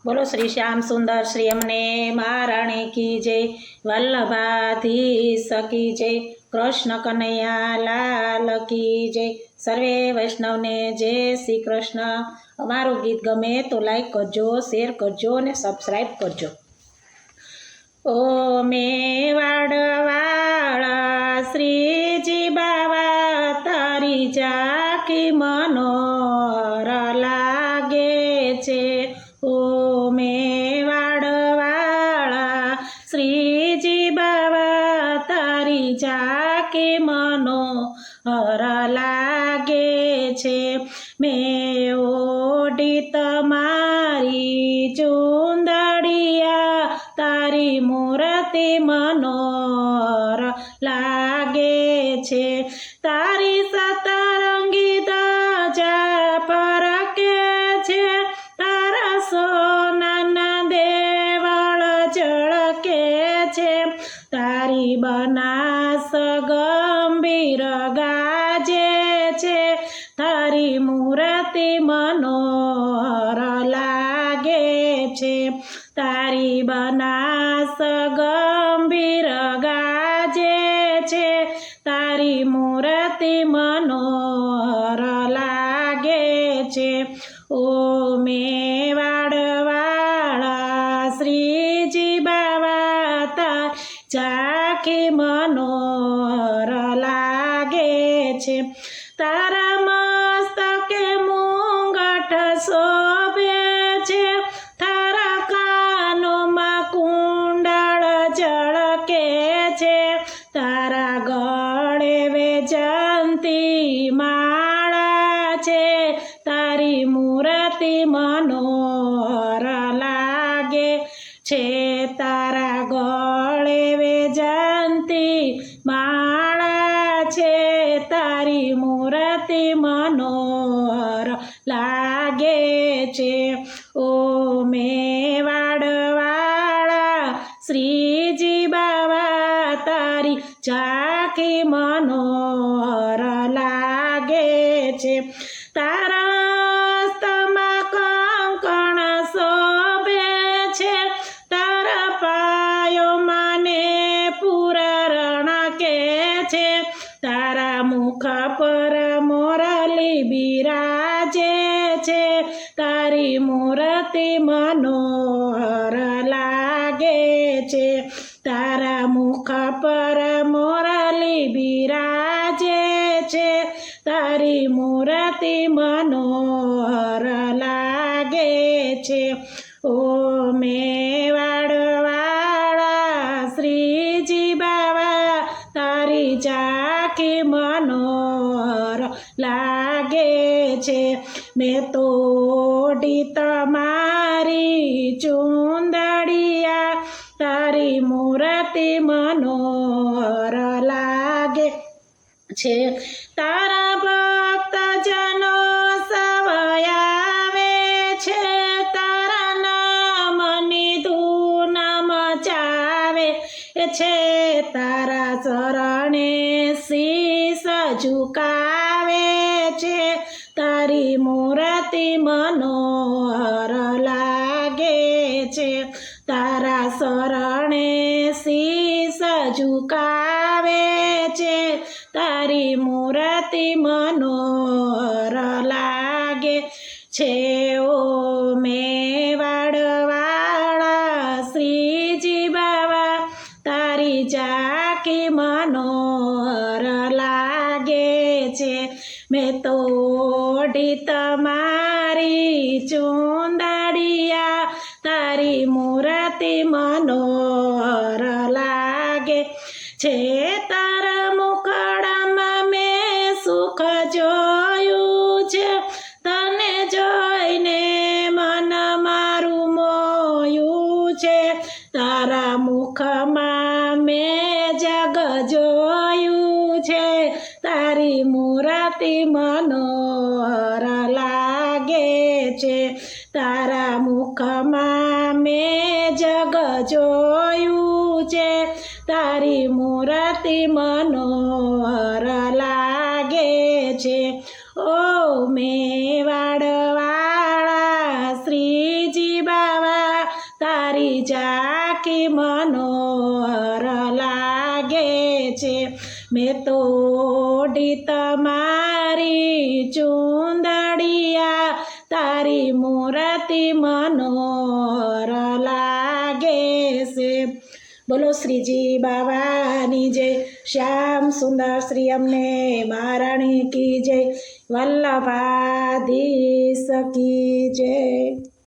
બોલો શ્રી શ્યામ સુંદર શ્રી અમને મહારાણી કી જય, વલ્લભાધીશ કી જય, કૃષ્ણ કનૈયા લાલ કી જય, સર્વે વૈષ્ણવને જય શ્રી કૃષ્ણ। અમારું ગીત ગમે તો લાઈક કરજો, શેર કરજો અને સબસ્ક્રાઈબ કરજો। ઓ મેવાડવાળા શ્રીજી બાવા તારી ઝાંખી મનોહર લાગે છે। ઓ મેવાડવાળા શ્રીજી બાવા તારી ઝાંખી મનોહર લાગે છે। મેં ઓઢી તમારી ચૂંદડિયા તારી મૂર્તિ મનોહર લાગે છે। તારી સતરંગી ધજા ફરકે છે, તારા સોનાના દેવળ ઝળકે છે। તારી બનાસ ગંભીર ગાજે છે, તારી મૂર્તિ મનોહર લાગે છે। તારી બનાસ ગંભીર ગાજે છે, તારી મૂર્તિ મનોહર લાગે છે। ઓ મેવાડવાળા શ્રીજી બાવા તારી ઝાંખી મનોહર લાગે છે। તારા મસ્તકે મુંગટ શોભે છે, તારા કાનોમાં કુંડળ ઝળકે છે, તારા ગળે વેજંતી માળા છે, તારી મૂર્તિ મનોહર લાગે છે। તારા ગળે વેજંતી માળા છે, તારી મૂર્તિ મનોહર લાગે છે। ઓ મેવાડવાળા શ્રીજી બાવા તારી ઝાંખી મનોહર લાગે છે। તારા હસ્તમાં કંકણ શોભે છે, તારા પાયોમાં ને પૂરણ કે છે, તારા મુખ પર મોરલી બિરાજે છે, તારી મૂર્તિ મનોહર લાગે છે। તારા મુખ પર મોરલી બિરાજે છે, તારી મૂર્તિ મનોહર લાગે છે। ઓ મેવાડવાળા શ્રીજી બાવા તારી ઝાંખી મનોહર લાગે છે। મેં તો ઓઢી તમારી ચૂંદડિયા તારી મૂર્તિ મનોહર લાગે છે। તારા ભક્તજનો સવયાવે છે, તારા નામની ધૂન મચાવે છે, તારા શરણે શીશ ઝુકાવે છે, તારી મૂર્તિ મનોહર લાગે છે। તારા શરણે શીશ ઝુકાવે છે, તારી મૂર્તિ મનોહર લાગે છે। ઓ મેવાડવાળા શ્રીજી બાવા તારી ઝાંખી મનોહર લાગે છે। મેં તો ઓઢી તમારી ચૂંદડિયા તારી મૂર્તિ મનોહર લાગે છે। તારા મુખડામાં મેં સુખ જોયું છે, તને જોઈને મન મારું મોયું છે, તારા મુખમાં મેં જગ જોયું છે, તારી મૂર્તિ મનોહર લાગે છે। તારા મુખમાં મેં જગ જોયું છે, તારી મૂર્તિ મનોહર લાગે છે। ઓ મેવાડવાળા શ્રીજી બાવા ઝાંખી મનોહર લાગે છે મેં તો ઓઢી તમારી ચૂંદડિયા તારી મૂર્તિ મનોહર લાગે છે બોલો શ્રીજી બાવાની જય શ્યામ સુંદર શ્રી અમને મહારાણી કી જય વલ્લભાધીશ કી જય